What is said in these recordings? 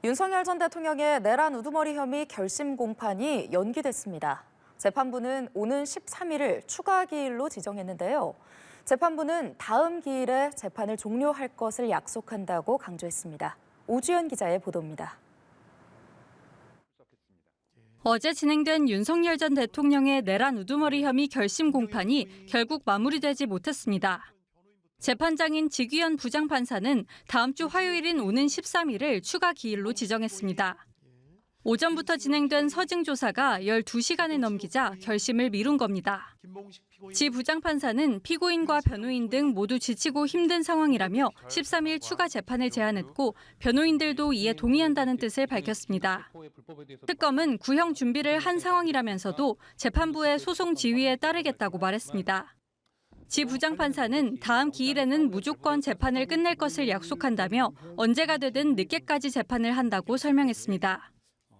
윤석열 전 대통령의 내란 우두머리 혐의 결심 공판이 연기됐습니다. 재판부는 오는 13일을 추가 기일로 지정했는데요. 재판부는 다음 기일에 재판을 종료할 것을 약속한다고 강조했습니다. 오주연 기자의 보도입니다. 어제 진행된 윤석열 전 대통령의 내란 우두머리 혐의 결심 공판이 결국 마무리되지 못했습니다. 재판장인 지규현 부장판사는 다음 주 화요일인 오는 13일을 추가 기일로 지정했습니다. 오전부터 진행된 서증 조사가 12시간을 넘기자 결심을 미룬 겁니다. 지 부장판사는 피고인과 변호인 등 모두 지치고 힘든 상황이라며 13일 추가 재판을 제안했고 변호인들도 이에 동의한다는 뜻을 밝혔습니다. 특검은 구형 준비를 한 상황이라면서도 재판부의 소송 지휘에 따르겠다고 말했습니다. 지 부장판사는 다음 기일에는 무조건 재판을 끝낼 것을 약속한다며 언제가 되든 늦게까지 재판을 한다고 설명했습니다.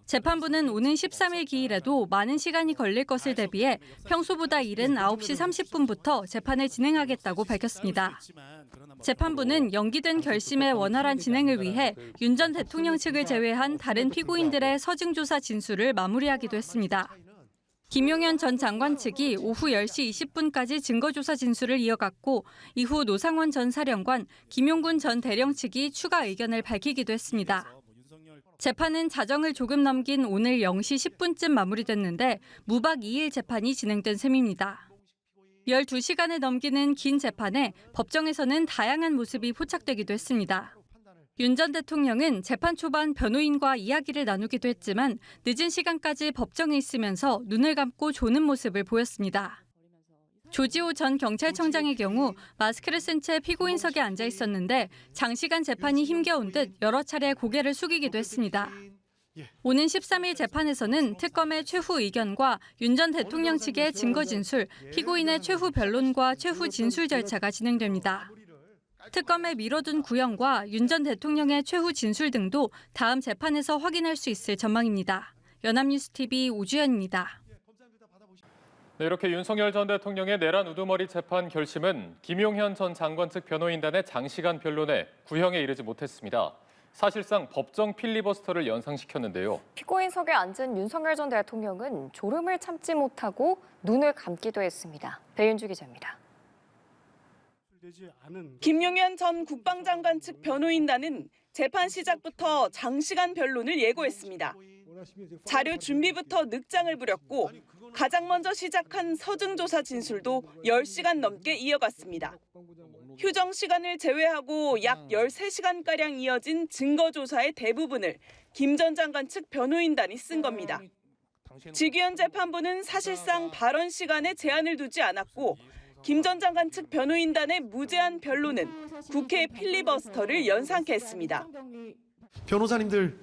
재판부는 오는 13일 기일에도 많은 시간이 걸릴 것을 대비해 평소보다 이른 9시 30분부터 재판을 진행하겠다고 밝혔습니다. 재판부는 연기된 결심의 원활한 진행을 위해 윤 전 대통령 측을 제외한 다른 피고인들의 서증 조사 진술을 마무리하기도 했습니다. 김용현 전 장관 측이 오후 10시 20분까지 증거조사 진술을 이어갔고 이후 노상원 전 사령관, 김용군 전 대령 측이 추가 의견을 밝히기도 했습니다. 재판은 자정을 조금 넘긴 오늘 0시 10분쯤 마무리됐는데 무박 2일 재판이 진행된 셈입니다. 12시간을 넘기는 긴 재판에 법정에서는 다양한 모습이 포착되기도 했습니다. 윤 전 대통령은 재판 초반 변호인과 이야기를 나누기도 했지만 늦은 시간까지 법정에 있으면서 눈을 감고 조는 모습을 보였습니다. 조지호 전 경찰청장의 경우 마스크를 쓴 채 피고인석에 앉아 있었는데 장시간 재판이 힘겨운 듯 여러 차례 고개를 숙이기도 했습니다. 오는 13일 재판에서는 특검의 최후 의견과 윤 전 대통령 측의 증거 진술, 피고인의 최후 변론과 최후 진술 절차가 진행됩니다. 특검에 미뤄둔 구형과 윤 전 대통령의 최후 진술 등도 다음 재판에서 확인할 수 있을 전망입니다. 연합뉴스TV 오주연입니다. 네, 이렇게 윤석열 전 대통령의 내란 우두머리 재판 결심은 김용현 전 장관 측 변호인단의 장시간 변론에 구형에 이르지 못했습니다. 사실상 법정 필리버스터를 연상시켰는데요. 피고인석에 앉은 윤석열 전 대통령은 졸음을 참지 못하고 눈을 감기도 했습니다. 배윤주 기자입니다. 김용현 전 국방장관 측 변호인단은 재판 시작부터 장시간 변론을 예고했습니다. 자료 준비부터 늑장을 부렸고 가장 먼저 시작한 서증조사 진술도 10시간 넘게 이어갔습니다. 휴정 시간을 제외하고 약 13시간가량 이어진 증거조사의 대부분을 김 전 장관 측 변호인단이 쓴 겁니다. 지규현 재판부는 사실상 발언 시간에 제한을 두지 않았고 김 전 장관 측 변호인단의 무제한 변론은 국회 필리버스터를 연상케 했습니다. 변호사님들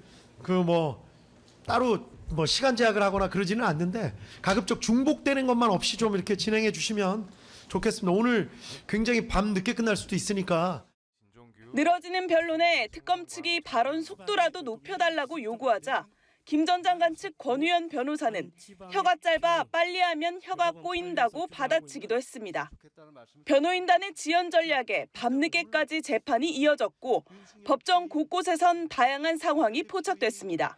따로 시간 제약을 하거나 그러지는 않는데 가급적 중복되는 것만 없이 좀 이렇게 진행해 주시면 좋겠습니다. 오늘 굉장히 밤 늦게 끝날 수도 있으니까. 늘어지는 변론에 특검 측이 발언 속도라도 높여달라고 요구하자 김 전 장관 측 권우현 변호사는 혀가 짧아 빨리 하면 혀가 꼬인다고 받아치기도 했습니다. 변호인단의 지연 전략에 밤늦게까지 재판이 이어졌고 법정 곳곳에선 다양한 상황이 포착됐습니다.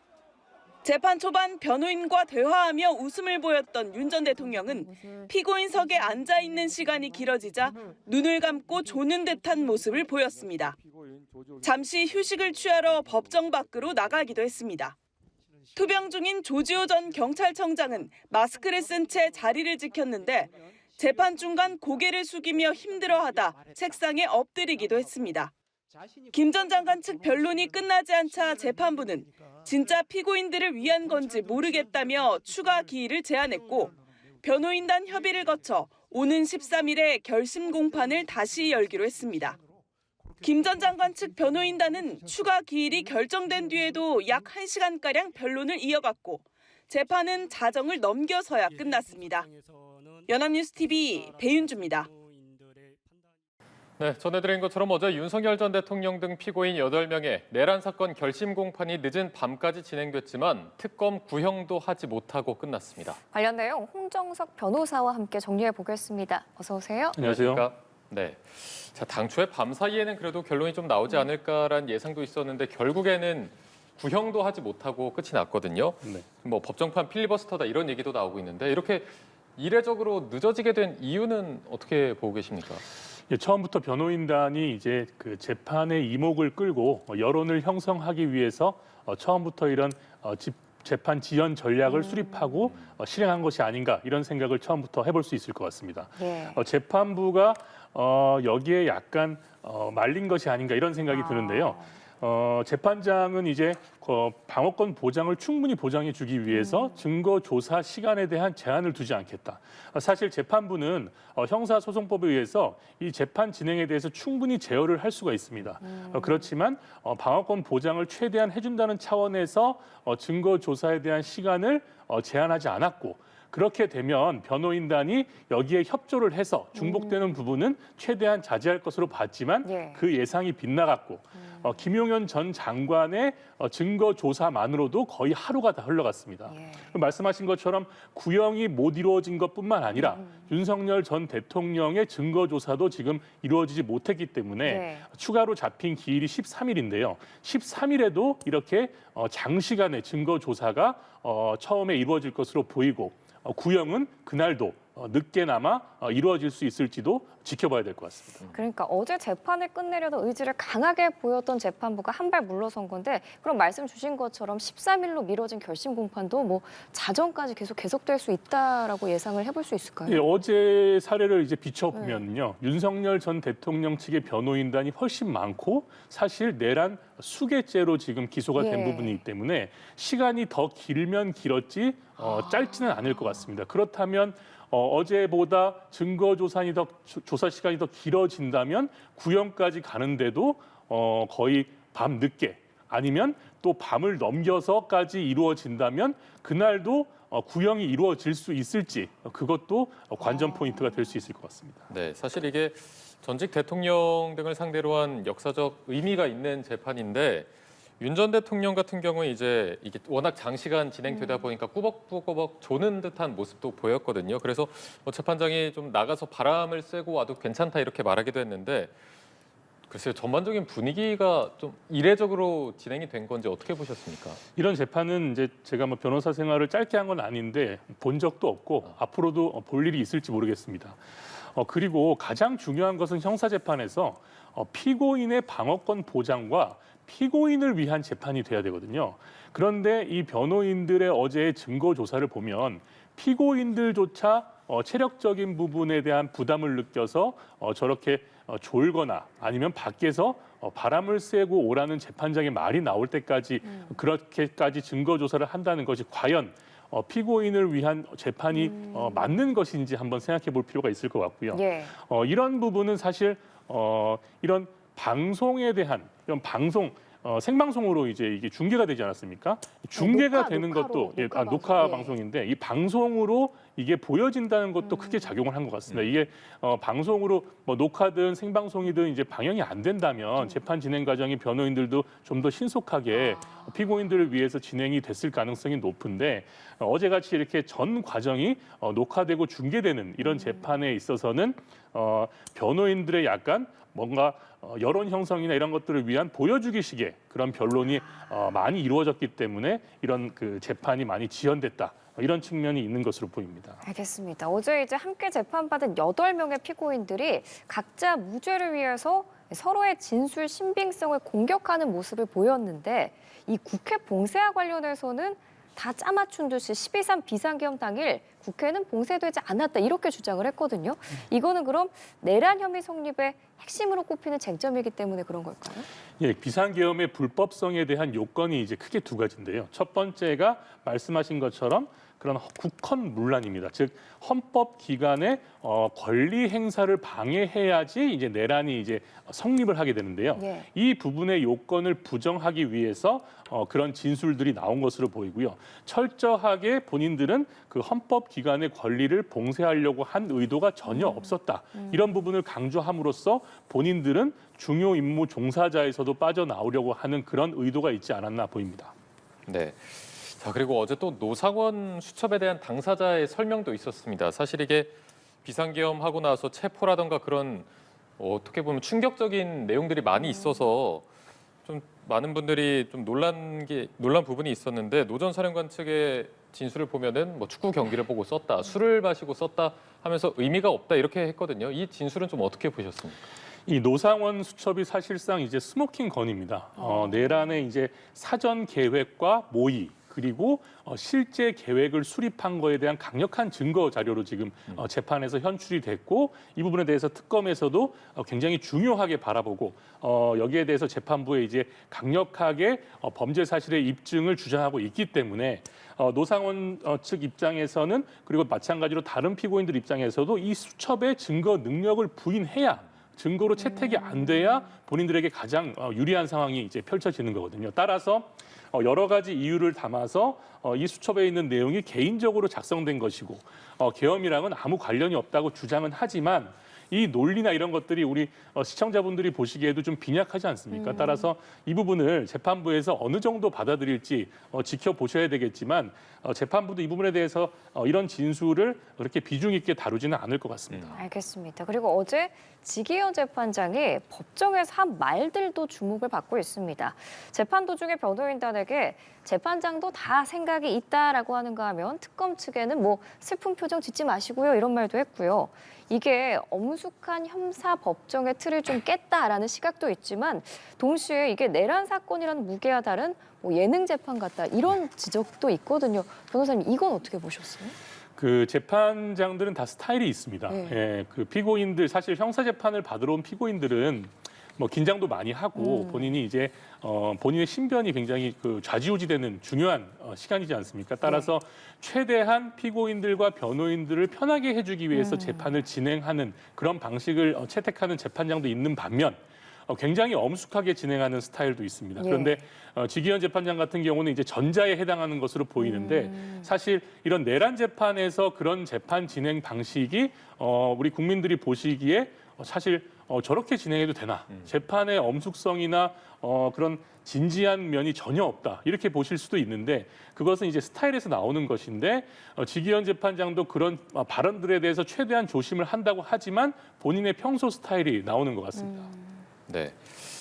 재판 초반 변호인과 대화하며 웃음을 보였던 윤 전 대통령은 피고인석에 앉아 있는 시간이 길어지자 눈을 감고 조는 듯한 모습을 보였습니다. 잠시 휴식을 취하러 법정 밖으로 나가기도 했습니다. 투병 중인 조지호 전 경찰청장은 마스크를 쓴 채 자리를 지켰는데 재판 중간 고개를 숙이며 힘들어하다 책상에 엎드리기도 했습니다. 김 전 장관 측 변론이 끝나지 않자 재판부는 진짜 피고인들을 위한 건지 모르겠다며 추가 기일을 제안했고 변호인단 협의를 거쳐 오는 13일에 결심 공판을 다시 열기로 했습니다. 김 전 장관 측 변호인단은 추가 기일이 결정된 뒤에도 약 1시간가량 변론을 이어갔고 재판은 자정을 넘겨서야 끝났습니다. 연합뉴스TV 배윤주입니다. 네, 전해드린 것처럼 어제 윤석열 전 대통령 등 피고인 8명의 내란 사건 결심 공판이 늦은 밤까지 진행됐지만 특검 구형도 하지 못하고 끝났습니다. 관련 내용 홍정석 변호사와 함께 정리해 보겠습니다. 어서 오세요. 안녕하세요. 네, 자 당초에 밤 사이에는 그래도 결론이 좀 나오지 않을까라는 예상도 있었는데 결국에는 구형도 하지 못하고 끝이 났거든요. 네. 뭐 법정판 필리버스터다 이런 얘기도 나오고 있는데 이렇게 이례적으로 늦어지게 된 이유는 어떻게 보고 계십니까? 예, 처음부터 변호인단이 이제 그 재판의 이목을 끌고 여론을 형성하기 위해서 처음부터 이런 재판 지연 전략을 수립하고 실행한 것이 아닌가 이런 생각을 처음부터 해볼 수 있을 것 같습니다. 예. 재판부가 여기에 약간 말린 것이 아닌가 이런 생각이 드는데요. 재판장은 이제 방어권 보장을 충분히 보장해 주기 위해서 증거 조사 시간에 대한 제한을 두지 않겠다. 사실 재판부는 형사소송법에 의해서 이 재판 진행에 대해서 충분히 제어를 할 수가 있습니다. 그렇지만 방어권 보장을 최대한 해준다는 차원에서 증거 조사에 대한 시간을 제한하지 않았고 그렇게 되면 변호인단이 여기에 협조를 해서 중복되는 부분은 최대한 자제할 것으로 봤지만 예. 그 예상이 빗나갔고 김용현 전 장관의 증거 조사만으로도 거의 하루가 다 흘러갔습니다. 예. 말씀하신 것처럼 구형이 못 이루어진 것뿐만 아니라 윤석열 전 대통령의 증거 조사도 지금 이루어지지 못했기 때문에 네. 추가로 잡힌 기일이 13일인데요. 13일에도 이렇게 장시간의 증거 조사가 처음에 이루어질 것으로 보이고 구형은 그날도 늦게나마 이루어질 수 있을지도 지켜봐야 될 것 같습니다. 그러니까 어제 재판을 끝내려던 의지를 강하게 보였던 재판부가 한 발 물러선 건데 그럼 말씀 주신 것처럼 13일로 미뤄진 결심 공판도 뭐 자정까지 계속될 수 있다라고 예상을 해볼 수 있을까요? 예, 어제 사례를 이제 비춰보면요. 윤석열 전 대통령 측의 변호인단이 훨씬 많고 사실 내란 수개죄로 지금 기소가 된 예. 부분이기 때문에 시간이 더 길면 길었지 짧지는 않을 것 같습니다. 그렇다면 어제보다 조사 시간이 더 길어진다면 구형까지 가는데도 거의 밤 늦게 아니면 또 밤을 넘겨서까지 이루어진다면 그날도 구형이 이루어질 수 있을지 그것도 관전 포인트가 될 수 있을 것 같습니다. 네, 사실 이게 전직 대통령 등을 상대로 한 역사적 의미가 있는 재판인데 윤 전 대통령 같은 경우는 이제 이게 워낙 장시간 진행되다 보니까 꾸벅꾸벅 조는 듯한 모습도 보였거든요. 그래서 재판장이 좀 나가서 바람을 쐬고 와도 괜찮다 이렇게 말하기도 했는데 글쎄요, 전반적인 분위기가 좀 이례적으로 진행이 된 건지 어떻게 보셨습니까? 이런 재판은 이제 제가 뭐 변호사 생활을 짧게 한 건 아닌데 본 적도 없고 앞으로도 볼 일이 있을지 모르겠습니다. 그리고 가장 중요한 것은 형사재판에서 피고인의 방어권 보장과 피고인을 위한 재판이 돼야 되거든요. 그런데 이 변호인들의 어제의 증거 조사를 보면 피고인들조차 체력적인 부분에 대한 부담을 느껴서 저렇게 졸거나 아니면 밖에서 바람을 쐬고 오라는 재판장의 말이 나올 때까지 그렇게까지 증거 조사를 한다는 것이 과연 피고인을 위한 재판이 맞는 것인지 한번 생각해 볼 필요가 있을 것 같고요. 예. 이런 부분은 사실 이런 방송에 대한 이런 생방송으로 이제 이게 중계가 되지 않았습니까? 중계가 되는 것도 녹화 방송인데 이 방송으로 이게 보여진다는 것도 크게 작용을 한 것 같습니다. 이게 방송으로 뭐 녹화든 생방송이든 이제 방영이 안 된다면 재판 진행 과정이 변호인들도 좀 더 신속하게 피고인들을 위해서 진행이 됐을 가능성이 높은데 어제같이 이렇게 전 과정이 녹화되고 중계되는 이런 재판에 있어서는 변호인들의 약간 뭔가 여론 형성이나 이런 것들을 위한 보여주기식의 그런 변론이 많이 이루어졌기 때문에 이런 그 재판이 많이 지연됐다. 이런 측면이 있는 것으로 보입니다. 알겠습니다. 어제 이제 함께 재판받은 8명의 피고인들이 각자 무죄를 위해서 서로의 진술 신빙성을 공격하는 모습을 보였는데 이 국회 봉쇄와 관련해서는 다 짜맞춘 듯이 12.3 비상계엄 당일 국회는 봉쇄되지 않았다 이렇게 주장을 했거든요. 이거는 그럼 내란 혐의 성립의 핵심으로 꼽히는 쟁점이기 때문에 그런 걸까요? 예, 비상계엄의 불법성에 대한 요건이 이제 크게 두 가지인데요. 첫 번째가 말씀하신 것처럼 그런 국헌 문란입니다. 즉 헌법 기관의 권리 행사를 방해해야지 이제 내란이 이제 성립을 하게 되는데요. 예. 이 부분의 요건을 부정하기 위해서 그런 진술들이 나온 것으로 보이고요. 철저하게 본인들은 그 헌법 기관의 권리를 봉쇄하려고 한 의도가 전혀 없었다. 이런 부분을 강조함으로써 본인들은 중요 임무 종사자에서도 빠져나오려고 하는 그런 의도가 있지 않았나 보입니다. 네. 자, 그리고 어제 또 노상원 수첩에 대한 당사자의 설명도 있었습니다. 사실 이게 비상계엄하고 나서 체포라던가 그런 어떻게 보면 충격적인 내용들이 많이 있어서 좀 많은 분들이 좀 논란 부분이 있었는데 노 전 사령관 측의 진술을 보면은 뭐 축구 경기를 보고 썼다, 술을 마시고 썼다 하면서 의미가 없다 이렇게 했거든요. 이 진술은 좀 어떻게 보셨습니까? 이 노상원 수첩이 사실상 이제 스모킹 건입니다. 내란의 이제 사전 계획과 모의 그리고 실제 계획을 수립한 거에 대한 강력한 증거 자료로 지금 재판에서 현출이 됐고 이 부분에 대해서 특검에서도 굉장히 중요하게 바라보고 여기에 대해서 재판부에 이제 강력하게 범죄 사실의 입증을 주장하고 있기 때문에 노상원 측 입장에서는 그리고 마찬가지로 다른 피고인들 입장에서도 이 수첩의 증거 능력을 부인해야 증거로 채택이 안 돼야 본인들에게 가장 유리한 상황이 이제 펼쳐지는 거거든요. 따라서 여러 가지 이유를 담아서 이 수첩에 있는 내용이 개인적으로 작성된 것이고 계엄이랑은 아무 관련이 없다고 주장은 하지만 이 논리나 이런 것들이 우리 시청자분들이 보시기에도 좀 빈약하지 않습니까? 따라서 이 부분을 재판부에서 어느 정도 받아들일지 지켜보셔야 되겠지만 재판부도 이 부분에 대해서 이런 진술을 그렇게 비중 있게 다루지는 않을 것 같습니다. 알겠습니다. 그리고 어제 지기현 재판장이 법정에서 한 말들도 주목을 받고 있습니다. 재판 도중에 변호인단에게 재판장도 다 생각이 있다라고 하는가 하면 특검 측에는 뭐 슬픈 표정 짓지 마시고요 이런 말도 했고요. 이게 엄숙한 형사 법정의 틀을 좀 깼다라는 시각도 있지만 동시에 이게 내란 사건이라는 무게와 다른 뭐 예능 재판 같다 이런 지적도 있거든요. 변호사님 이건 어떻게 보셨어요? 그 재판장들은 다 스타일이 있습니다. 네. 예, 그 피고인들 사실 형사 재판을 받으러 온 피고인들은 뭐 긴장도 많이 하고 본인이 이제 본인의 신변이 굉장히 그 좌지우지되는 중요한 시간이지 않습니까? 따라서 최대한 피고인들과 변호인들을 편하게 해주기 위해서 재판을 진행하는 그런 방식을 채택하는 재판장도 있는 반면 굉장히 엄숙하게 진행하는 스타일도 있습니다. 그런데 지기현 재판장 같은 경우는 이제 전자에 해당하는 것으로 보이는데 사실 이런 내란 재판에서 그런 재판 진행 방식이 우리 국민들이 보시기에 사실 저렇게 진행해도 되나? 재판의 엄숙성이나 그런 진지한 면이 전혀 없다. 이렇게 보실 수도 있는데 그것은 이제 스타일에서 나오는 것인데 지기현 재판장도 그런 발언들에 대해서 최대한 조심을 한다고 하지만 본인의 평소 스타일이 나오는 것 같습니다. 네.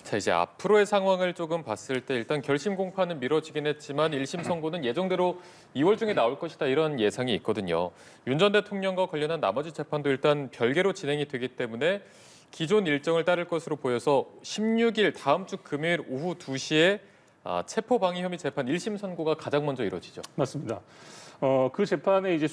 자, 이제 앞으로의 상황을 조금 봤을 때 일단 결심 공판은 미뤄지긴 했지만 1심 선고는 예정대로 2월 중에 나올 것이다 이런 예상이 있거든요. 윤 전 대통령과 관련한 나머지 재판도 일단 별개로 진행이 되기 때문에 기존 일정을 따를 것으로 보여서 16일 다음 주 금요일 오후 2시에 체포방해 혐의 재판 1심 선고가 가장 먼저 이루어지죠. 맞습니다. 그 재판의 이제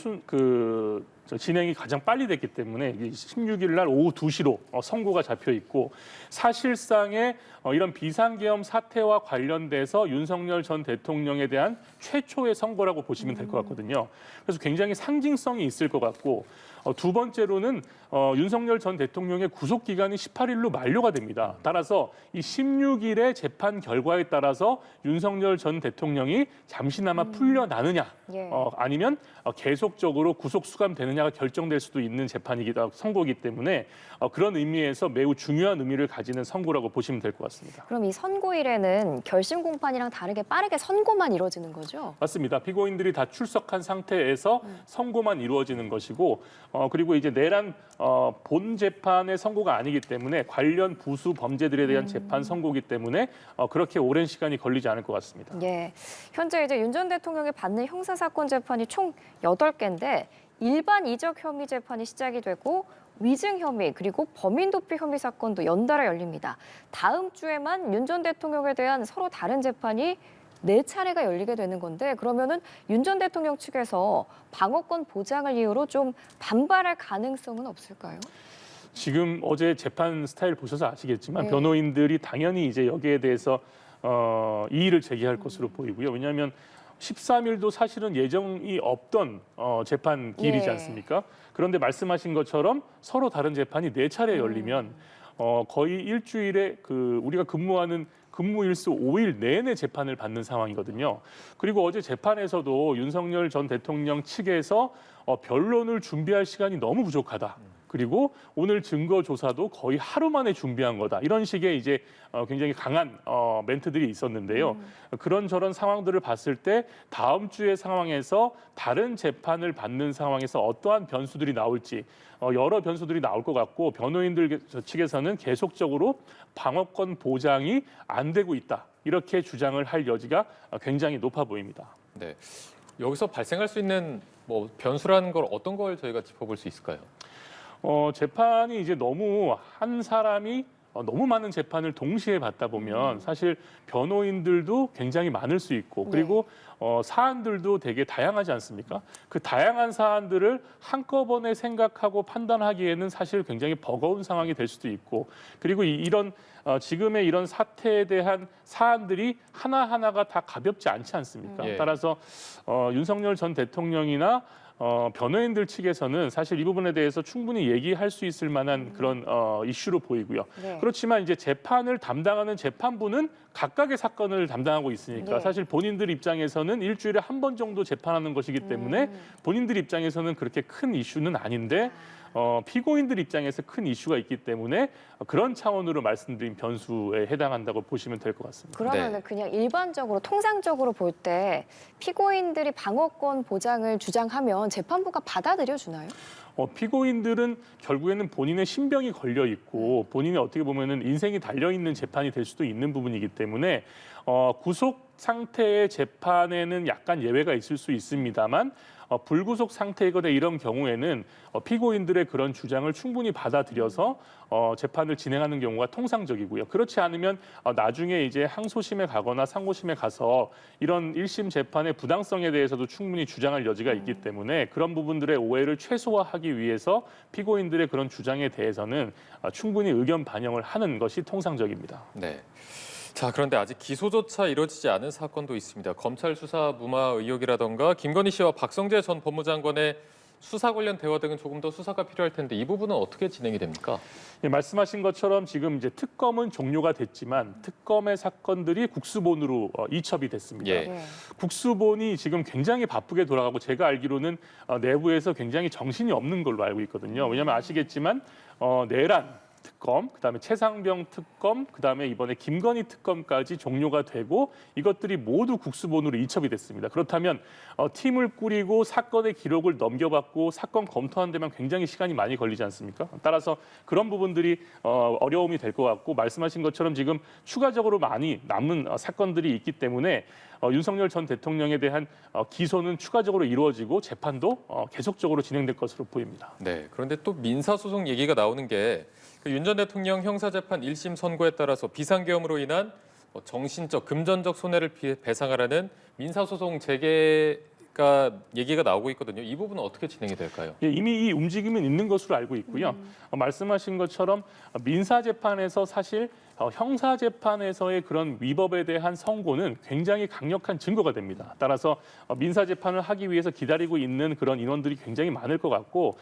진행이 가장 빨리 됐기 때문에 16일 날 오후 2시로 선고가 잡혀 있고 사실상의 이런 비상계엄 사태와 관련돼서 윤석열 전 대통령에 대한 최초의 선고라고 보시면 될 것 같거든요. 그래서 굉장히 상징성이 있을 것 같고 두 번째로는 윤석열 전 대통령의 구속 기간이 18일로 만료가 됩니다. 따라서 이 16일의 재판 결과에 따라서 윤석열 전 대통령이 잠시나마 풀려나느냐 아니면 계속적으로 구속 수감되느냐가 결정될 수도 있는 선고이기 때문에 그런 의미에서 매우 중요한 의미를 가지는 선고라고 보시면 될 것 같습니다. 그럼 이 선고일에는 결심 공판이랑 다르게 빠르게 선고만 이루어지는 거죠? 맞습니다. 피고인들이 다 출석한 상태에서 선고만 이루어지는 것이고 그리고 이제 내란 본 재판의 선고가 아니기 때문에 관련 부수 범죄들에 대한 재판 선고이기 때문에 그렇게 오랜 시간이 걸리지 않을 것 같습니다. 예, 현재 이제 윤 전 대통령이 받는 형사사건 재판이 총 8개인데 일반 이적 혐의 재판이 시작이 되고 위증 혐의 그리고 범인 도피 혐의 사건도 연달아 열립니다. 다음 주에만 윤 전 대통령에 대한 서로 다른 재판이 4차례가 열리게 되는 건데 그러면은 윤 전 대통령 측에서 방어권 보장을 이유로 좀 반발할 가능성은 없을까요? 지금 어제 재판 스타일 보셔서 아시겠지만 네. 변호인들이 당연히 이제 여기에 대해서 이의를 제기할 것으로 보이고요. 왜냐하면 13일도 사실은 예정이 없던 재판 기일이지 않습니까? 그런데 말씀하신 것처럼 서로 다른 재판이 4차례 열리면 거의 일주일에 우리가 근무하는 근무일수 5일 내내 재판을 받는 상황이거든요. 그리고 어제 재판에서도 윤석열 전 대통령 측에서 변론을 준비할 시간이 너무 부족하다. 그리고 오늘 증거 조사도 거의 하루 만에 준비한 거다. 이런 식의 이제 굉장히 강한 멘트들이 있었는데요. 그런저런 상황들을 봤을 때 다음 주의 상황에서 다른 재판을 받는 상황에서 어떠한 변수들이 나올지 여러 변수들이 나올 것 같고 변호인들 측에서는 계속적으로 방어권 보장이 안 되고 있다. 이렇게 주장을 할 여지가 굉장히 높아 보입니다. 네. 여기서 발생할 수 있는 뭐 변수라는 걸 어떤 걸 저희가 짚어볼 수 있을까요? 재판이 이제 너무 한 사람이 너무 많은 재판을 동시에 받다 보면 사실 변호인들도 굉장히 많을 수 있고 그리고 사안들도 되게 다양하지 않습니까? 그 다양한 사안들을 한꺼번에 생각하고 판단하기에는 사실 굉장히 버거운 상황이 될 수도 있고 그리고 이런 지금의 이런 사태에 대한 사안들이 하나하나가 다 가볍지 않지 않습니까? 예. 따라서 윤석열 전 대통령이나 변호인들 측에서는 사실 이 부분에 대해서 충분히 얘기할 수 있을 만한 그런 이슈로 보이고요. 네. 그렇지만 이제 재판을 담당하는 재판부는 각각의 사건을 담당하고 있으니까 네. 사실 본인들 입장에서는 일주일에 한 번 정도 재판하는 것이기 때문에 본인들 입장에서는 그렇게 큰 이슈는 아닌데 피고인들 입장에서 큰 이슈가 있기 때문에 그런 차원으로 말씀드린 변수에 해당한다고 보시면 될 것 같습니다. 그러면은 네. 그냥 일반적으로 통상적으로 볼 때 피고인들이 방어권 보장을 주장하면 재판부가 받아들여 주나요? 피고인들은 결국에는 본인의 신병이 걸려 있고 본인이 어떻게 보면은 인생이 달려 있는 재판이 될 수도 있는 부분이기 때문에 구속 상태의 재판에는 약간 예외가 있을 수 있습니다만 불구속 상태이거나 이런 경우에는 피고인들의 그런 주장을 충분히 받아들여서 재판을 진행하는 경우가 통상적이고요. 그렇지 않으면 나중에 이제 항소심에 가거나 상고심에 가서 이런 1심 재판의 부당성에 대해서도 충분히 주장할 여지가 있기 때문에 그런 부분들의 오해를 최소화하기 위해서 피고인들의 그런 주장에 대해서는 충분히 의견 반영을 하는 것이 통상적입니다. 네. 자, 그런데 아직 기소조차 이루어지지 않은 사건도 있습니다. 검찰 수사 무마 의혹이라던가 김건희 씨와 박성재 전 법무장관의 수사 관련 대화 등은 조금 더 수사가 필요할 텐데 이 부분은 어떻게 진행이 됩니까? 예, 말씀하신 것처럼 지금 이제 특검은 종료가 됐지만 특검의 사건들이 국수본으로 이첩이 됐습니다. 예. 네. 국수본이 지금 굉장히 바쁘게 돌아가고 제가 알기로는 내부에서 굉장히 정신이 없는 걸로 알고 있거든요. 왜냐하면 아시겠지만 내란 특검, 그다음에 최상병 특검, 그다음에 이번에 김건희 특검까지 종료가 되고 이것들이 모두 국수본으로 이첩이 됐습니다. 그렇다면 팀을 꾸리고 사건의 기록을 넘겨받고 사건 검토하는 데만 굉장히 시간이 많이 걸리지 않습니까? 따라서 그런 부분들이 어려움이 될 것 같고 말씀하신 것처럼 지금 추가적으로 많이 남은 사건들이 있기 때문에 윤석열 전 대통령에 대한 기소는 추가적으로 이루어지고 재판도 계속적으로 진행될 것으로 보입니다. 네. 그런데 또 민사소송 얘기가 나오는 게 윤 전 대통령 형사재판 1심 선고에 따라서 비상계엄으로 인한 정신적, 금전적 손해를 배상하라는 민사소송 재개가 얘기가 나오고 있거든요. 이 부분은 어떻게 진행이 될까요? 예, 이미 이 움직임은 있는 것으로 알고 있고요. 말씀하신 것처럼 민사재판에서 사실 형사재판에서의 그런 위법에 대한 선고는 굉장히 강력한 증거가 됩니다. 따라서 민사재판을 하기 위해서 기다리고 있는 그런 인원들이 굉장히 많을 것 같고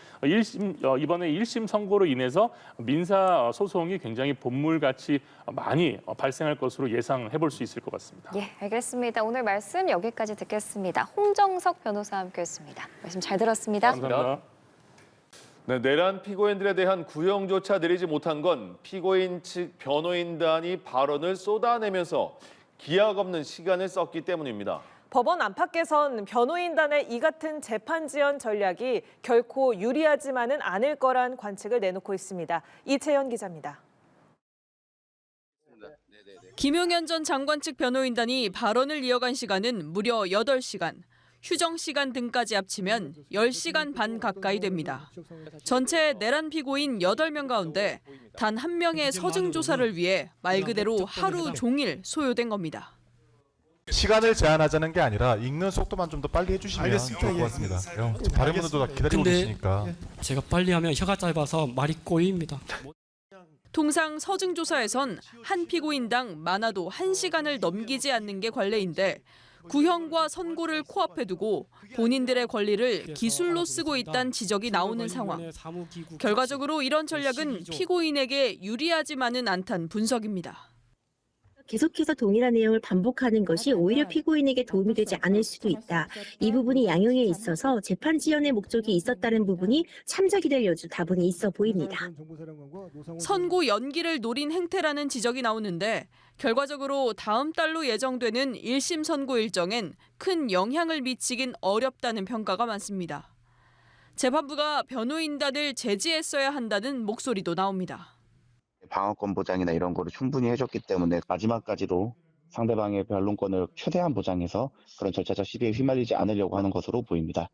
이번에 1심 선고로 인해서 민사소송이 굉장히 본물같이 많이 발생할 것으로 예상해 볼 수 있을 것 같습니다. 예, 알겠습니다. 오늘 말씀 여기까지 듣겠습니다. 홍정석 변호사와 함께했습니다. 말씀 잘 들었습니다. 감사합니다. 네, 내란 피고인들에 대한 구형조차 내리지 못한 건 피고인 측 변호인단이 발언을 쏟아내면서 기약 없는 시간을 썼기 때문입니다. 법원 안팎에선 변호인단의 이 같은 재판 지연 전략이 결코 유리하지만은 않을 거란 관측을 내놓고 있습니다. 이채연 기자입니다. 김용현 전 장관 측 변호인단이 발언을 이어간 시간은 무려 8시간. 휴정 시간 등까지 합치면 10시간 반 가까이 됩니다. 전체 내란 피고인 8명 가운데 단 한 명의 서증 조사를 위해 말 그대로 하루 종일 소요된 겁니다. 시간을 제한하자는 게 아니라 읽는 속도만 좀 더 빨리 해주시면 알겠습니다. 좋을 것 같습니다. 다른 분들도 다 기다리고 계시니까. 제가 빨리 하면 혀가 짧아서 말이 꼬입니다. 통상 서증 조사에선 한 피고인당 많아도 1시간을 넘기지 않는 게 관례인데 구형과 선고를 코앞에 두고 본인들의 권리를 기술로 쓰고 있다는 지적이 나오는 상황. 결과적으로 이런 전략은 피고인에게 유리하지만은 않다는 분석입니다. 계속해서 동일한 내용을 반복하는 것이 오히려 피고인에게 도움이 되지 않을 수도 있다. 이 부분이 양형에 있어서 재판 지연의 목적이 있었다는 부분이 참작이 될 여지 다분히 있어 보입니다. 선고 연기를 노린 행태라는 지적이 나오는데 결과적으로 다음 달로 예정되는 1심 선고 일정엔 큰 영향을 미치긴 어렵다는 평가가 많습니다. 재판부가 변호인단을 제지했어야 한다는 목소리도 나옵니다. 방어권 보장이나 이런 거를 충분히 해줬기 때문에 마지막까지도 상대방의 변론권을 최대한 보장해서 그런 절차적 시비에 휘말리지 않으려고 하는 것으로 보입니다.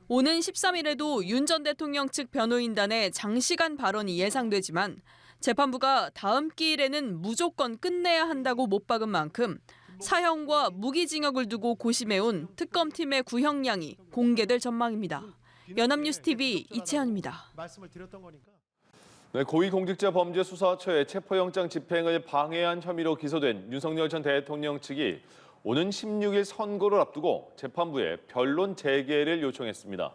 오는 13일에도 윤 전 대통령 측 변호인단의 장시간 발언이 예상되지만 재판부가 다음 기일에는 무조건 끝내야 한다고 못 박은 만큼 사형과 무기징역을 두고 고심해온 특검팀의 구형량이 공개될 전망입니다. 연합뉴스TV 이채연입니다. 네, 고위공직자범죄수사처의 체포영장 집행을 방해한 혐의로 기소된 윤석열 전 대통령 측이 오는 16일 선고를 앞두고 재판부에 변론 재개를 요청했습니다.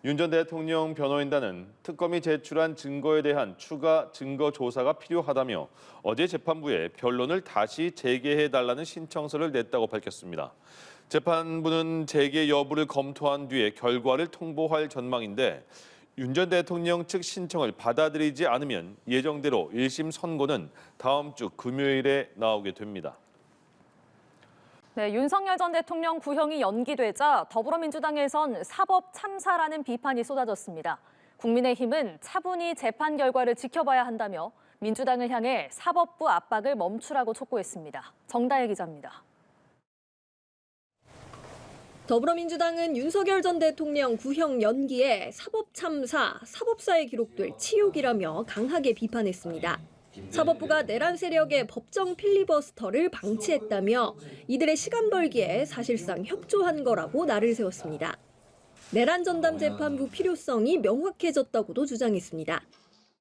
윤 전 대통령 변호인단은 특검이 제출한 증거에 대한 추가 증거 조사가 필요하다며 어제 재판부에 변론을 다시 재개해달라는 신청서를 냈다고 밝혔습니다. 재판부는 재개 여부를 검토한 뒤에 결과를 통보할 전망인데 윤 전 대통령 측 신청을 받아들이지 않으면 예정대로 1심 선고는 다음 주 금요일에 나오게 됩니다. 네, 윤석열 전 대통령 구형이 연기되자 더불어민주당에선 사법 참사라는 비판이 쏟아졌습니다. 국민의힘은 차분히 재판 결과를 지켜봐야 한다며 민주당을 향해 사법부 압박을 멈추라고 촉구했습니다. 정다혜 기자입니다. 더불어민주당은 윤석열 전 대통령 구형 연기에 사법 참사, 사법사에 기록될 치욕이라며 강하게 비판했습니다. 사법부가 내란 세력의 법정 필리버스터를 방치했다며 이들의 시간 벌기에 사실상 협조한 거라고 날을 세웠습니다. 내란 전담 재판부 필요성이 명확해졌다고도 주장했습니다.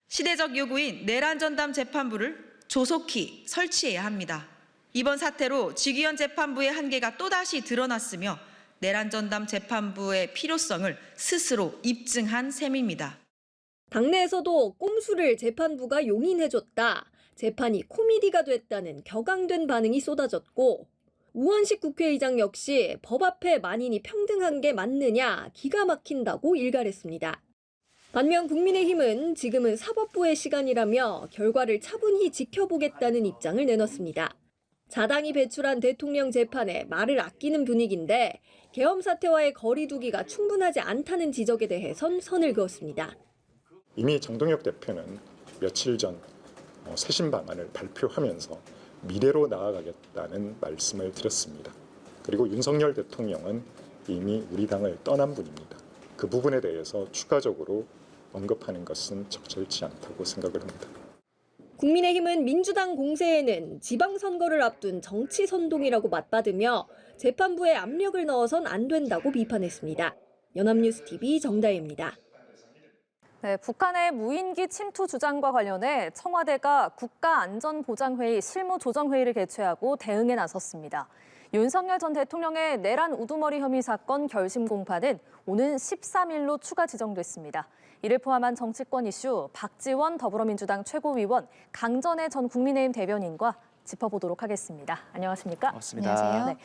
시대적 요구인 내란 전담 재판부를 조속히 설치해야 합니다. 이번 사태로 직위원 재판부의 한계가 또다시 드러났으며 내란 전담 재판부의 필요성을 스스로 입증한 셈입니다. 당내에서도 꼼수를 재판부가 용인해줬다, 재판이 코미디가 됐다는 격앙된 반응이 쏟아졌고 우원식 국회의장 역시 법 앞에 만인이 평등한 게 맞느냐 기가 막힌다고 일갈했습니다. 반면 국민의힘은 지금은 사법부의 시간이라며 결과를 차분히 지켜보겠다는 입장을 내놨습니다. 자당이 배출한 대통령 재판에 말을 아끼는 분위기인데 계엄 사태와의 거리두기가 충분하지 않다는 지적에 대해선 선을 그었습니다. 이미 정동혁 대표는 며칠 전 쇄신 방안을 발표하면서 미래로 나아가겠다는 말씀을 드렸습니다. 그리고 윤석열 대통령은 이미 우리 당을 떠난 분입니다. 그 부분에 대해서 추가적으로 언급하는 것은 적절치 않다고 생각을 합니다. 국민의힘은 민주당 공세에는 지방선거를 앞둔 정치 선동이라고 맞받으며 재판부에 압력을 넣어선 안 된다고 비판했습니다. 연합뉴스TV 정다혜입니다. 네, 북한의 무인기 침투 주장과 관련해 청와대가 국가안전보장회의 실무조정회의를 개최하고 대응에 나섰습니다. 윤석열 전 대통령의 내란 우두머리 혐의 사건 결심 공판은 오는 13일로 추가 지정됐습니다. 이를 포함한 정치권 이슈 박지원 더불어민주당 최고위원, 강전애 전 국민의힘 대변인과 짚어보도록 하겠습니다. 안녕하십니까? 반갑습니다. 안녕하세요. 네.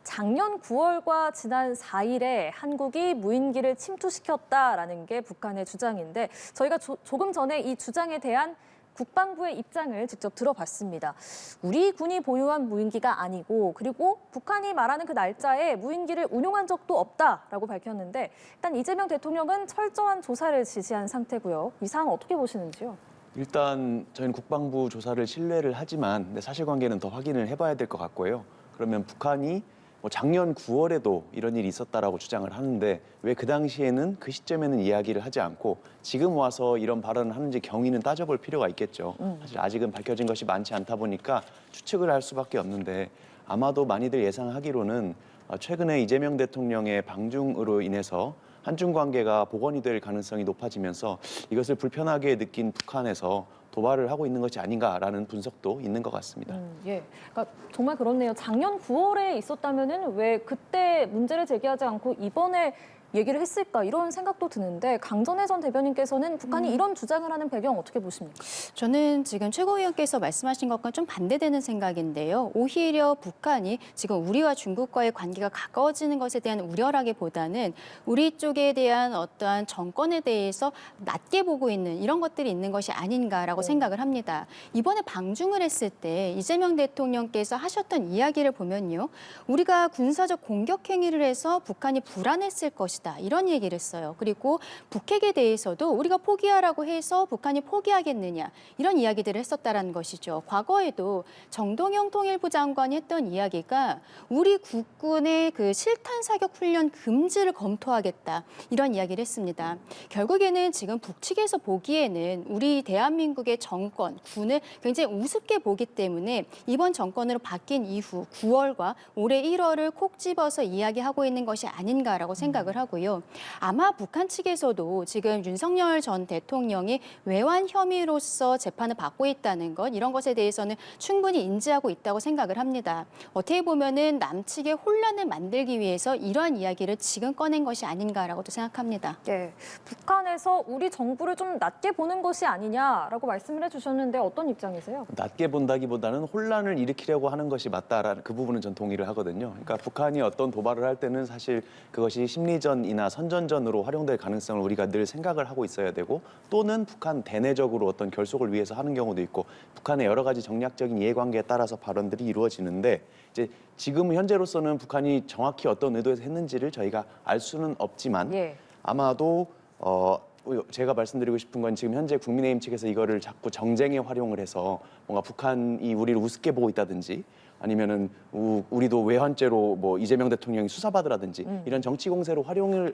작년 9월과 지난 4일에 한국이 무인기를 침투시켰다라는 게 북한의 주장인데 저희가 조금 전에 이 주장에 대한 국방부의 입장을 직접 들어봤습니다. 우리 군이 보유한 무인기가 아니고 그리고 북한이 말하는 그 날짜에 무인기를 운용한 적도 없다라고 밝혔는데 일단 이재명 대통령은 철저한 조사를 지시한 상태고요. 이 상황 어떻게 보시는지요? 일단 저희는 국방부 조사를 신뢰를 하지만 사실관계는 더 확인을 해봐야 될 것 같고요. 그러면 북한이 작년 9월에도 이런 일이 있었다라고 주장을 하는데 왜 그 당시에는 그 시점에는 이야기를 하지 않고 지금 와서 이런 발언을 하는지 경위는 따져볼 필요가 있겠죠. 사실 아직은 밝혀진 것이 많지 않다 보니까 추측을 할 수밖에 없는데 아마도 많이들 예상하기로는 최근에 이재명 대통령의 방중으로 인해서 한중 관계가 복원이 될 가능성이 높아지면서 이것을 불편하게 느낀 북한에서 도발을 하고 있는 것이 아닌가라는 분석도 있는 것 같습니다. 예, 그러니까 정말 그렇네요. 작년 9월에 있었다면은 왜 그때 문제를 제기하지 않고 이번에 얘기를 했을까 이런 생각도 드는데 강전혜 전 대변인께서는 북한이 이런 주장을 하는 배경 어떻게 보십니까? 저는 지금 최고위원께서 말씀하신 것과 좀 반대되는 생각인데요. 오히려 북한이 지금 우리와 중국과의 관계가 가까워지는 것에 대한 우려라기보다는 우리 쪽에 대한 어떠한 정권에 대해서 낮게 보고 있는 이런 것들이 있는 것이 아닌가라고 생각을 합니다. 이번에 방중을 했을 때 이재명 대통령께서 하셨던 이야기를 보면요. 우리가 군사적 공격 행위를 해서 북한이 불안했을 것이다. 이런 얘기를 했어요. 그리고 북핵에 대해서도 우리가 포기하라고 해서 북한이 포기하겠느냐. 이런 이야기들을 했었다라는 것이죠. 과거에도 정동영 통일부 장관이 했던 이야기가 우리 국군의 그 실탄 사격 훈련 금지를 검토하겠다. 이런 이야기를 했습니다. 결국에는 지금 북측에서 보기에는 우리 대한민국의 정권, 군을 굉장히 우습게 보기 때문에 이번 정권으로 바뀐 이후 9월과 올해 1월을 콕 집어서 이야기하고 있는 것이 아닌가라고 생각을 하고요. 아마 북한 측에서도 지금 윤석열 전 대통령이 외환 혐의로서 재판을 받고 있다는 것, 이런 것에 대해서는 충분히 인지하고 있다고 생각을 합니다. 어떻게 보면은 남측의 혼란을 만들기 위해서 이러한 이야기를 지금 꺼낸 것이 아닌가라고도 생각합니다. 예, 북한에서 우리 정부를 좀 낮게 보는 것이 아니냐라고 말씀을 해주셨는데 어떤 입장이세요? 낮게 본다기보다는 혼란을 일으키려고 하는 것이 맞다라는 그 부분은 전 동의를 하거든요. 그러니까 북한이 어떤 도발을 할 때는 사실 그것이 심리전이나 선전전으로 활용될 가능성을 우리가 늘 생각을 하고 있어야 되고 또는 북한 대내적으로 어떤 결속을 위해서 하는 경우도 있고 북한의 여러 가지 정략적인 이해관계에 따라서 발언들이 이루어지는데 이제 지금 현재로서는 북한이 정확히 어떤 의도에서 했는지를 저희가 알 수는 없지만 아마도 제가 말씀드리고 싶은 건 지금 현재 국민의힘 측에서 이거를 자꾸 정쟁에 활용을 해서 뭔가 북한이 우리를 우습게 보고 있다든지 아니면은 우리도 외환죄로 뭐 이재명 대통령이 수사받으라든지 이런 정치 공세로 활용이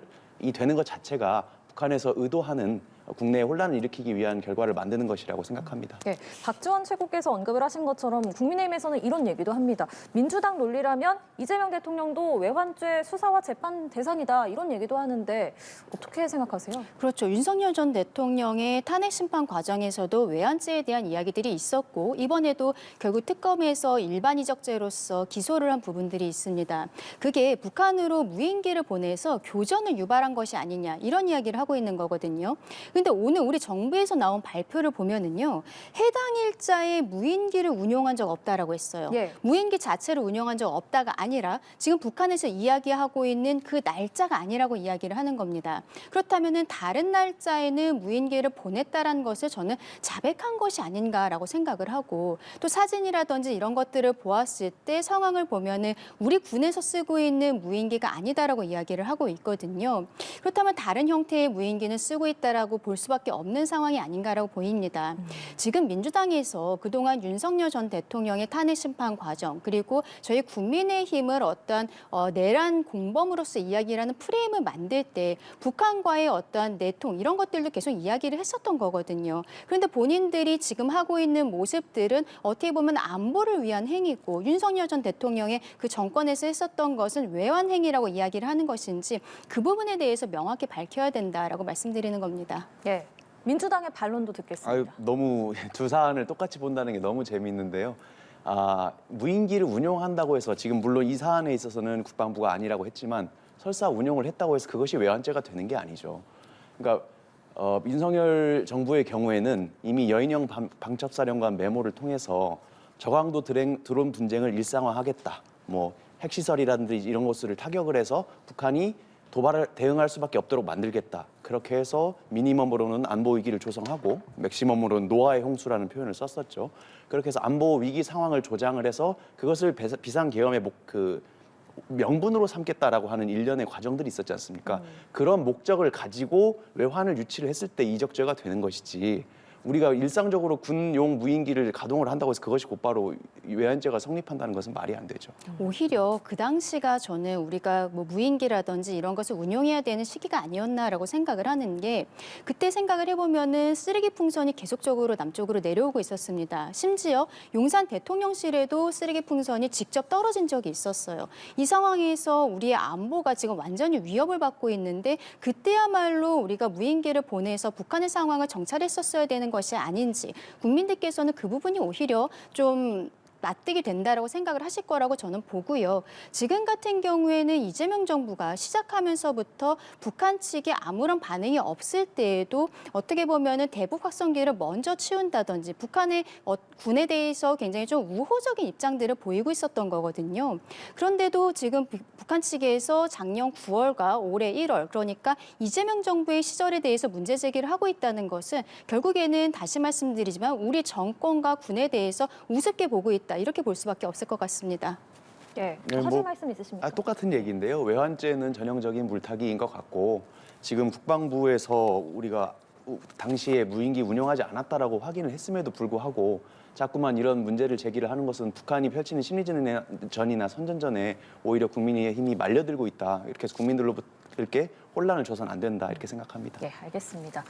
되는 것 자체가 북한에서 의도하는 국내에 혼란을 일으키기 위한 결과를 만드는 것이라고 생각합니다. 네, 박지원 최고께서 언급을 하신 것처럼 국민의힘에서는 이런 얘기도 합니다. 민주당 논리라면 이재명 대통령도 외환죄 수사와 재판 대상이다 이런 얘기도 하는데 어떻게 생각하세요? 그렇죠. 윤석열 전 대통령의 탄핵 심판 과정에서도 외환죄에 대한 이야기들이 있었고 이번에도 결국 특검에서 일반이적죄로서 기소를 한 부분들이 있습니다. 그게 북한으로 무인기를 보내서 교전을 유발한 것이 아니냐 이런 이야기를 하고 있는 거거든요. 근데 오늘 우리 정부에서 나온 발표를 보면은요. 해당 일자에 무인기를 운용한 적 없다라고 했어요. 무인기 자체를 운용한 적 없다가 아니라 지금 북한에서 이야기하고 있는 그 날짜가 아니라고 이야기를 하는 겁니다. 그렇다면은 다른 날짜에는 무인기를 보냈다라는 것을 저는 자백한 것이 아닌가라고 생각을 하고 또 사진이라든지 이런 것들을 보았을 때 상황을 보면은 우리 군에서 쓰고 있는 무인기가 아니다라고 이야기를 하고 있거든요. 그렇다면 다른 형태의 무인기는 쓰고 있다라고 볼 수밖에 없는 상황이 아닌가라고 보입니다. 지금 민주당에서 그동안 윤석열 전 대통령의 탄핵 심판 과정 그리고 저희 국민의힘을 어떤 내란 공범으로서 이야기를 하는 프레임을 만들 때 북한과의 어떤 내통 이런 것들도 계속 이야기를 했었던 거거든요. 그런데 본인들이 지금 하고 있는 모습들은 어떻게 보면 안보를 위한 행위고 윤석열 전 대통령의 그 정권에서 했었던 것은 외환 행위라고 이야기를 하는 것인지 그 부분에 대해서 명확히 밝혀야 된다라고 말씀드리는 겁니다. 예, 민주당의 반론도 듣겠습니다. 너무 두 사안을 똑같이 본다는 게 너무 재미있는데요. 무인기를 운용한다고 해서 지금 물론 이 사안에 있어서는 국방부가 아니라고 했지만 설사 운용을 했다고 해서 그것이 외환죄가 되는 게 아니죠. 그러니까 윤석열 정부의 경우에는 이미 여인영 방첩사령관 메모를 통해서 저강도 드론 분쟁을 일상화하겠다. 뭐 핵시설이라든지 이런 것들을 타격을 해서 북한이 도발을 대응할 수밖에 없도록 만들겠다. 그렇게 해서 미니멈으로는 안보 위기를 조성하고 맥시멈으로는 노아의 홍수라는 표현을 썼었죠. 그렇게 해서 안보 위기 상황을 조장을 해서 그것을 비상계엄의 명분으로 삼겠다라고 하는 일련의 과정들이 있었지 않습니까? 그런 목적을 가지고 외환을 유치를 했을 때 이적죄가 되는 것이지 우리가 일상적으로 군용 무인기를 가동을 한다고 해서 그것이 곧바로 외환죄가 성립한다는 것은 말이 안 되죠. 오히려 그 당시가 저는 우리가 뭐 무인기라든지 이런 것을 운용해야 되는 시기가 아니었나라고 생각을 하는 게 그때 생각을 해보면은 쓰레기 풍선이 계속적으로 남쪽으로 내려오고 있었습니다. 심지어 용산 대통령실에도 쓰레기 풍선이 직접 떨어진 적이 있었어요. 이 상황에서 우리의 안보가 지금 완전히 위협을 받고 있는데 그때야말로 우리가 무인기를 보내서 북한의 상황을 정찰했었어야 되는 것이 아닌지 국민들께서는 그 부분이 오히려 좀 납득이 된다라고 생각을 하실 거라고 저는 보고요. 지금 같은 경우에는 이재명 정부가 시작하면서부터 북한 측에 아무런 반응이 없을 때에도 어떻게 보면은 대북 확성기를 먼저 치운다든지 북한의 군에 대해서 굉장히 좀 우호적인 입장들을 보이고 있었던 거거든요. 그런데도 지금 북한 측에서 작년 9월과 올해 1월, 그러니까 이재명 정부의 시절에 대해서 문제 제기를 하고 있다는 것은 결국에는 다시 말씀드리지만 우리 정권과 군에 대해서 우습게 보고 있다, 이렇게 볼 수밖에 없을 것 같습니다. 예, 네, 하실 말씀 있으십니까? 똑같은 얘기인데요. 외환죄는 전형적인 물타기인 것 같고 지금 국방부에서 우리가 당시에 무인기 운용하지 않았다라고 확인을 했음에도 불구하고 자꾸만 이런 문제를 제기를 하는 것은 북한이 펼치는 심리전이나 선전전에 오히려 국민의 힘이 말려들고 있다. 이렇게 해서 국민들로부터 혼란을 줘서는 안 된다, 이렇게 생각합니다. 네, 알겠습니다.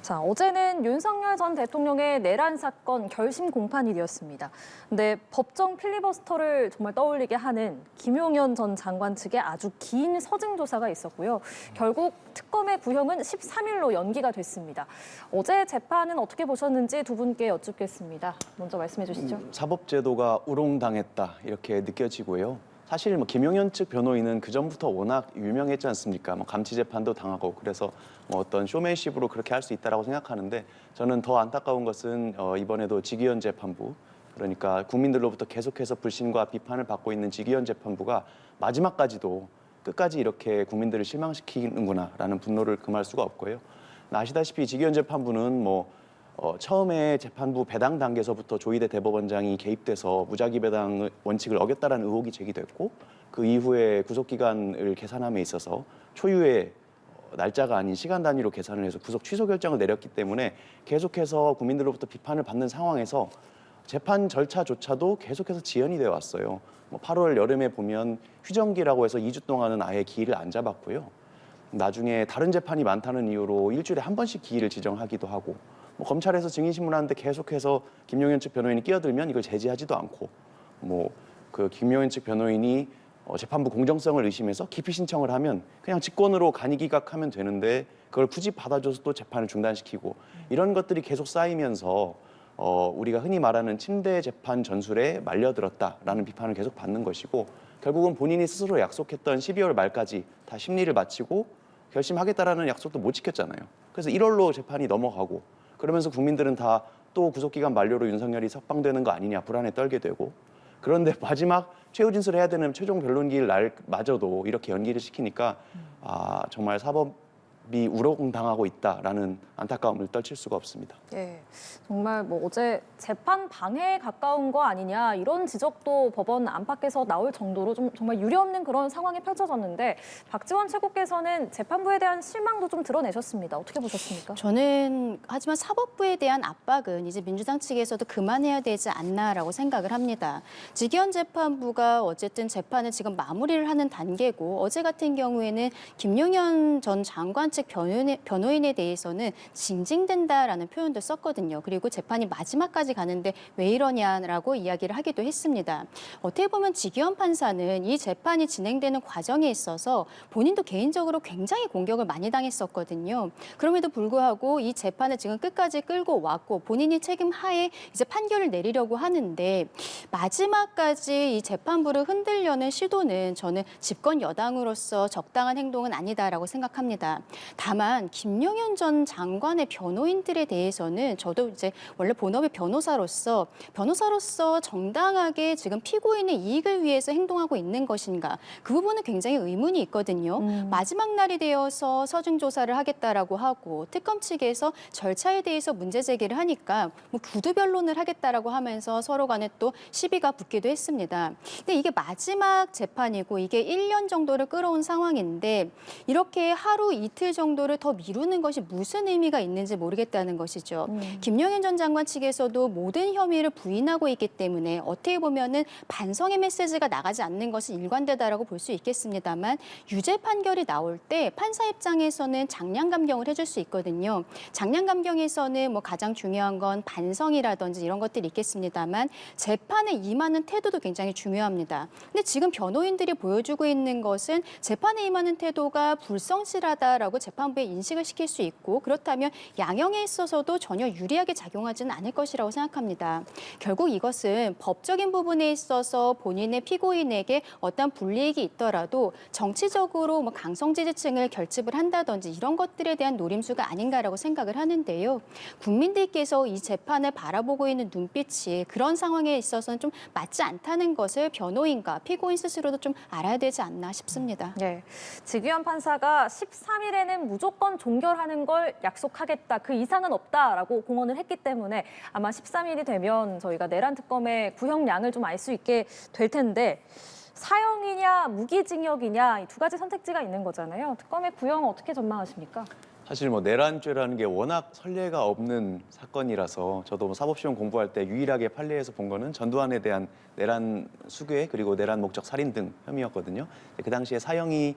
자, 어제는 윤석열 전 대통령의 내란 사건 결심 공판일이었습니다. 근데 법정 필리버스터를 정말 떠올리게 하는 김용현 전 장관 측의 아주 긴 서증 조사가 있었고요. 결국 특검의 구형은 13일로 연기가 됐습니다. 어제 재판은 어떻게 보셨는지 두 분께 여쭙겠습니다. 먼저 말씀해 주시죠. 사법제도가 우롱당했다, 이렇게 느껴지고요. 사실 김용현 측 변호인은 그 전부터 워낙 유명했지 않습니까? 감치 재판도 당하고 그래서 어떤 쇼맨십으로 그렇게 할 수 있다라고 생각하는데 저는 더 안타까운 것은 이번에도 직위원 재판부, 그러니까 국민들로부터 계속해서 불신과 비판을 받고 있는 직위원 재판부가 마지막까지도 끝까지 이렇게 국민들을 실망시키는구나라는 분노를 금할 수가 없고요. 아시다시피 직위원 재판부는 처음에 재판부 배당 단계에서부터 조희대 대법원장이 개입돼서 무작위 배당 원칙을 어겼다라는 의혹이 제기됐고 그 이후에 구속기간을 계산함에 있어서 초유의 날짜가 아닌 시간 단위로 계산을 해서 구속 취소 결정을 내렸기 때문에 계속해서 국민들로부터 비판을 받는 상황에서 재판 절차조차도 계속해서 지연이 되어 왔어요. 8월 여름에 보면 휴정기라고 해서 2주 동안은 아예 기일을 안 잡았고요. 나중에 다른 재판이 많다는 이유로 일주일에 한 번씩 기일을 지정하기도 하고 검찰에서 증인신문하는데 계속해서 김용현 측 변호인이 끼어들면 이걸 제지하지도 않고 그 김용현 측 변호인이 재판부 공정성을 의심해서 기피 신청을 하면 그냥 직권으로 간이기각하면 되는데 그걸 굳이 받아줘서 또 재판을 중단시키고 이런 것들이 계속 쌓이면서 우리가 흔히 말하는 침대 재판 전술에 말려들었다라는 비판을 계속 받는 것이고 결국은 본인이 스스로 약속했던 12월 말까지 다 심리를 마치고 결심하겠다라는 약속도 못 지켰잖아요. 그래서 1월로 재판이 넘어가고 그러면서 국민들은 다 또 구속기간 만료로 윤석열이 석방되는 거 아니냐 불안에 떨게 되고 그런데 마지막 최후 진술을 해야 되는 최종 변론기일 날마저도 이렇게 연기를 시키니까 정말 사법이 우롱당하고 있다라는 안타까움을 떨칠 수가 없습니다. 예, 정말 어제 재판 방해에 가까운 거 아니냐 이런 지적도 법원 안팎에서 나올 정도로 좀 정말 유례없는 그런 상황이 펼쳐졌는데 박지원 최고께서는 재판부에 대한 실망도 좀 드러내셨습니다. 어떻게 보셨습니까? 저는 하지만 사법부에 대한 압박은 이제 민주당 측에서도 그만해야 되지 않나라고 생각을 합니다. 직위원 재판부가 어쨌든 재판을 지금 마무리를 하는 단계고 어제 같은 경우에는 김용현 전 장관 측 변호인에 대해서는 징징댄다라는 표현도 썼거든요. 그리고 재판이 마지막까지 가는데 왜 이러냐라고 이야기를 하기도 했습니다. 어떻게 보면 직위원 판사는 이 재판이 진행되는 과정에 있어서 본인도 개인적으로 굉장히 공격을 많이 당했었거든요. 그럼에도 불구하고 이 재판을 지금 끝까지 끌고 왔고 본인이 책임하에 이제 판결을 내리려고 하는데 마지막까지 이 재판부를 흔들려는 시도는 저는 집권 여당으로서 적당한 행동은 아니다라고 생각합니다. 다만 김용현 전 장관의 변호인들에 대해서는 저도 이제 원래 본업이 변호사로서 정당하게 지금 피고인의 이익을 위해서 행동하고 있는 것인가 그 부분은 굉장히 의문이 있거든요. 마지막 날이 되어서 서증 조사를 하겠다라고 하고 특검 측에서 절차에 대해서 문제 제기를 하니까 구두 변론을 하겠다라고 하면서 서로 간에 또 시비가 붙기도 했습니다. 근데 이게 마지막 재판이고 이게 1년 정도를 끌어온 상황인데 이렇게 하루 이틀 정도를 더 미루는 것이 무슨 의미가 있는지 모르겠다는 것이죠. 김용현 전 장관 측에서도 모든 혐의를 부인하고 있기 때문에 어떻게 보면은 반성의 메시지가 나가지 않는 것은 일관되다라고 볼 수 있겠습니다만 유죄 판결이 나올 때 판사 입장에서는 장량 감경을 해줄 수 있거든요. 장량 감경에서는 가장 중요한 건 반성이라든지 이런 것들이 있겠습니다만 재판에 임하는 태도도 굉장히 중요합니다. 근데 지금 변호인들이 보여주고 있는 것은 재판에 임하는 태도가 불성실하다라고 재판부에 인식을 시킬 수 있고 그렇다면 양형에 있어서도 전혀 유리하게 작용하지는 않을 것이라고 생각합니다. 결국 이것은 법적인 부분에 있어서 본인의 피고인에게 어떤 불이익이 있더라도 정치적으로 뭐 강성 지지층을 결집을 한다든지 이런 것들에 대한 노림수가 아닌가라고 생각을 하는데요. 국민들께서 이 재판을 바라보고 있는 눈빛이 그런 상황에 있어서는 좀 맞지 않다는 것을 변호인과 피고인 스스로도 좀 알아야 되지 않나 싶습니다. 네, 지규현 판사가 13일에는 무조건 종결하는 걸 약속하겠다. 그 이상은 없다라고 공언을 했기 때문에 아마 13일이 되면 저희가 내란 특검의 구형량을 좀 알 수 있게 될 텐데 사형이냐 무기징역이냐 이 두 가지 선택지가 있는 거잖아요. 특검의 구형 어떻게 전망하십니까? 사실 뭐 내란죄라는 게 워낙 선례가 없는 사건이라서 저도 뭐 사법시험 공부할 때 유일하게 판례에서 본 거는 전두환에 대한 내란 수괴 그리고 내란 목적 살인 등 혐의였거든요. 그 당시에 사형이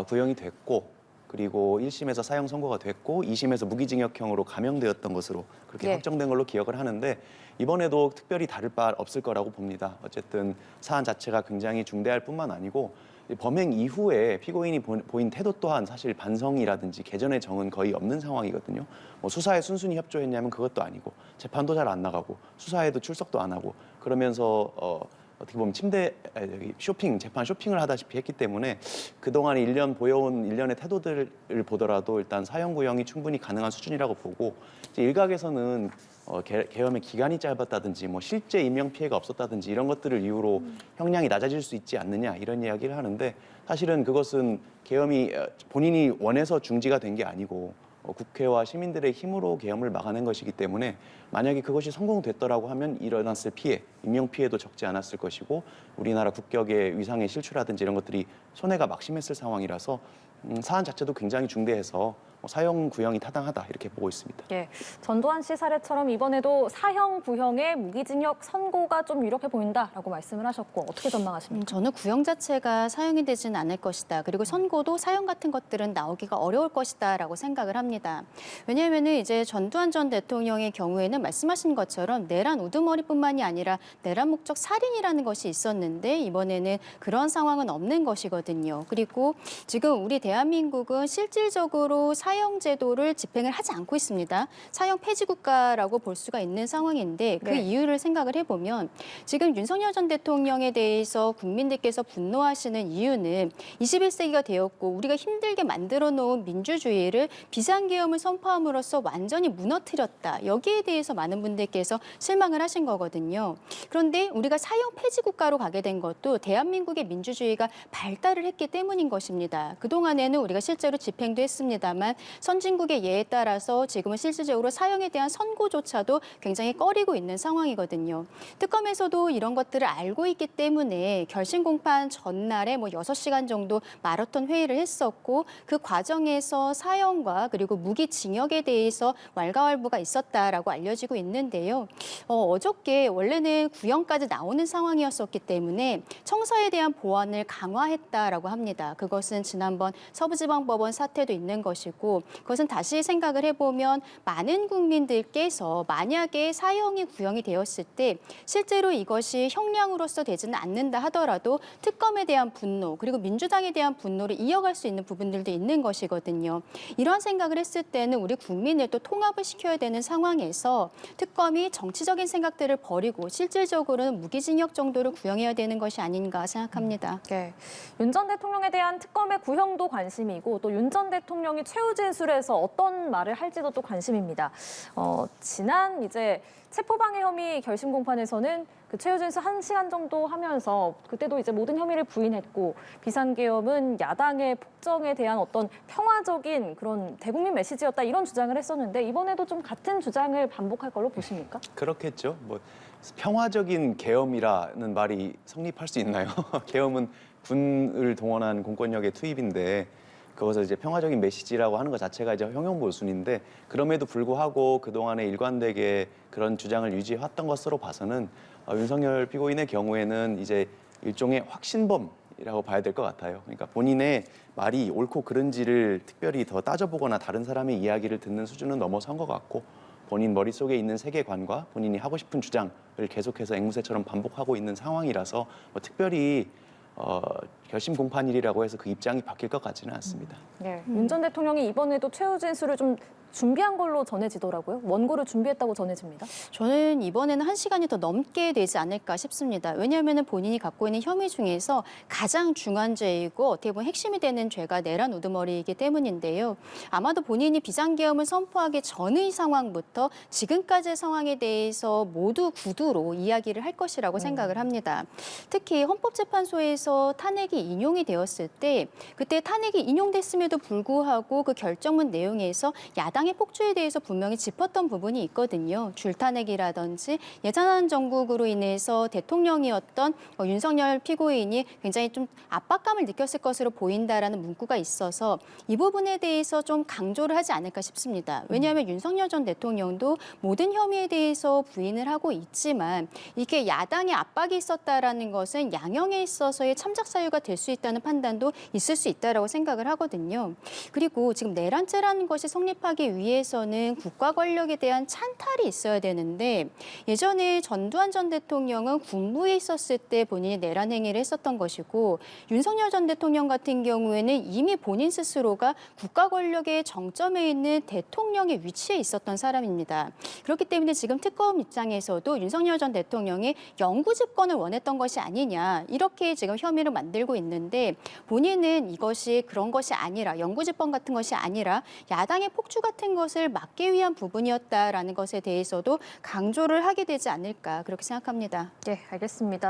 구형이 됐고 그리고 1심에서 사형 선고가 됐고 2심에서 무기징역형으로 감형되었던 것으로 그렇게 확정된 걸로 기억을 하는데 이번에도 특별히 다를 바 없을 거라고 봅니다. 어쨌든 사안 자체가 굉장히 중대할 뿐만 아니고 범행 이후에 피고인이 보인 태도 또한 사실 반성이라든지 개전의 정은 거의 없는 상황이거든요. 뭐 수사에 순순히 협조했냐면 그것도 아니고 재판도 잘 안 나가고 수사에도 출석도 안 하고 그러면서 어떻게 보면 재판 쇼핑을 하다시피 했기 때문에 그동안에 1년 보여온 일련의 태도들을 보더라도 일단 사형 구형이 충분히 가능한 수준이라고 보고 이제 일각에서는 계엄의 기간이 짧았다든지 뭐 실제 인명 피해가 없었다든지 이런 것들을 이유로 형량이 낮아질 수 있지 않느냐 이런 이야기를 하는데 사실은 그것은 계엄이 본인이 원해서 중지가 된 게 아니고 국회와 시민들의 힘으로 계엄을 막아낸 것이기 때문에 만약에 그것이 성공됐더라고 하면 일어났을 피해, 인명 피해도 적지 않았을 것이고 우리나라 국격의 위상의 실추라든지 이런 것들이 손해가 막심했을 상황이라서 사안 자체도 굉장히 중대해서 사형 구형이 타당하다 이렇게 보고 있습니다. 예, 전두환 씨 사례처럼 이번에도 사형 구형의 무기징역 선고가 좀 유력해 보인다라고 말씀을 하셨고 어떻게 전망하십니까? 저는 구형 자체가 사형이 되지는 않을 것이다. 그리고 선고도 사형 같은 것들은 나오기가 어려울 것이다라고 생각을 합니다. 왜냐하면 이제 전두환 전 대통령의 경우에는 말씀하신 것처럼 내란 우두머리뿐만이 아니라 내란 목적 살인이라는 것이 있었는데 이번에는 그런 상황은 없는 것이거든요. 그리고 지금 우리 대한민국은 실질적으로 사형 제도를 집행을 하지 않고 있습니다. 사형 폐지 국가라고 볼 수가 있는 상황인데 그 이유를 생각을 해보면 지금 윤석열 전 대통령에 대해서 국민들께서 분노하시는 이유는 21세기가 되었고 우리가 힘들게 만들어 놓은 민주주의를 비상계엄을 선포함으로써 완전히 무너뜨렸다. 여기에 대해서 많은 분들께서 실망을 하신 거거든요. 그런데 우리가 사형 폐지 국가로 가게 된 것도 대한민국의 민주주의가 발달을 했기 때문인 것입니다. 그동안에는 우리가 실제로 집행도 했습니다만 선진국의 예에 따라서 지금은 실질적으로 사형에 대한 선고조차도 굉장히 꺼리고 있는 상황이거든요. 특검에서도 이런 것들을 알고 있기 때문에 결심 공판 전날에 6시간 정도 마라톤 회의를 했었고 그 과정에서 사형과 그리고 무기징역에 대해서 왈가왈부가 있었다라고 알려지고 있는데요. 어저께 원래는 구형까지 나오는 상황이었었기 때문에 청사에 대한 보완을 강화했다라고 합니다. 그것은 지난번 서부지방법원 사태도 있는 것이고 그것은 다시 생각을 해보면 많은 국민들께서 만약에 사형이 구형이 되었을 때 실제로 이것이 형량으로서 되지는 않는다 하더라도 특검에 대한 분노 그리고 민주당에 대한 분노를 이어갈 수 있는 부분들도 있는 것이거든요. 이런 생각을 했을 때는 우리 국민을 또 통합을 시켜야 되는 상황에서 특검이 정치적인 생각들을 버리고 실질적으로는 무기징역 정도를 구형해야 되는 것이 아닌가 생각합니다. 네. 윤 전 대통령에 대한 특검의 구형도 관심이고 또 윤 전 대통령이 최후 진술에서 어떤 말을 할지도 또 관심입니다. 지난 이제 체포방해 혐의 결심 공판에서는 그 최후 진술 1시간 정도 하면서 그때도 이제 모든 혐의를 부인했고 비상계엄은 야당의 폭정에 대한 어떤 평화적인 그런 대국민 메시지였다 이런 주장을 했었는데 이번에도 좀 같은 주장을 반복할 걸로 보십니까? 그렇겠죠. 평화적인 계엄이라는 말이 성립할 수 있나요? 계엄은 군을 동원한 공권력의 투입인데 그것을 이제 평화적인 메시지라고 하는 것 자체가 이제 형용모순인데 그럼에도 불구하고 그동안에 일관되게 그런 주장을 유지해왔던 것으로 봐서는 윤석열 피고인의 경우에는 이제 일종의 확신범이라고 봐야 될 것 같아요. 그러니까 본인의 말이 옳고 그른지를 특별히 더 따져보거나 다른 사람의 이야기를 듣는 수준은 넘어선 것 같고 본인 머릿속에 있는 세계관과 본인이 하고 싶은 주장을 계속해서 앵무새처럼 반복하고 있는 상황이라서 특별히 결심 공판일이라고 해서 그 입장이 바뀔 것 같지는 않습니다. 네, 윤 전 대통령이 이번에도 최후 진술을 좀 준비한 걸로 전해지더라고요. 원고를 준비했다고 전해집니다. 저는 이번에는 1시간이 더 넘게 되지 않을까 싶습니다. 왜냐하면 본인이 갖고 있는 혐의 중에서 가장 중한 죄이고 어떻게 보면 핵심이 되는 죄가 내란 우두머리이기 때문인데요. 아마도 본인이 비상계엄을 선포하기 전의 상황부터 지금까지의 상황에 대해서 모두 구두로 이야기를 할 것이라고 생각을 합니다. 특히 헌법재판소에서 탄핵이 인용이 되었을 때 그때 탄핵이 인용됐음에도 불구하고 그 결정문 내용에서 야당의 폭주에 대해서 분명히 짚었던 부분이 있거든요. 줄탄핵이라든지 예산안 정국으로 인해서 대통령이었던 윤석열 피고인이 굉장히 좀 압박감을 느꼈을 것으로 보인다라는 문구가 있어서 이 부분에 대해서 좀 강조를 하지 않을까 싶습니다. 왜냐하면 윤석열 전 대통령도 모든 혐의에 대해서 부인을 하고 있지만 이게 야당의 압박이 있었다라는 것은 양형에 있어서의 참작 사유가 될 수 있다는 판단도 있을 수 있다라고 생각을 하거든요. 그리고 지금 내란죄라는 것이 성립하기 위해서는 국가 권력에 대한 찬탈이 있어야 되는데 예전에 전두환 전 대통령은 군부에 있었을 때 본인이 내란 행위를 했었던 것이고 윤석열 전 대통령 같은 경우에는 이미 본인 스스로가 국가 권력의 정점에 있는 대통령의 위치에 있었던 사람입니다. 그렇기 때문에 지금 특검 입장에서도 윤석열 전 대통령이 영구 집권을 원했던 것이 아니냐 이렇게 지금 혐의를 만들고 있는데 본인은 이것이 그런 것이 아니라 영구 집권 같은 것이 아니라 야당의 폭주 같은 것을 막기 위한 부분이었다라는 것에 대해서도 강조를 하게 되지 않을까 그렇게 생각합니다. 네, 알겠습니다.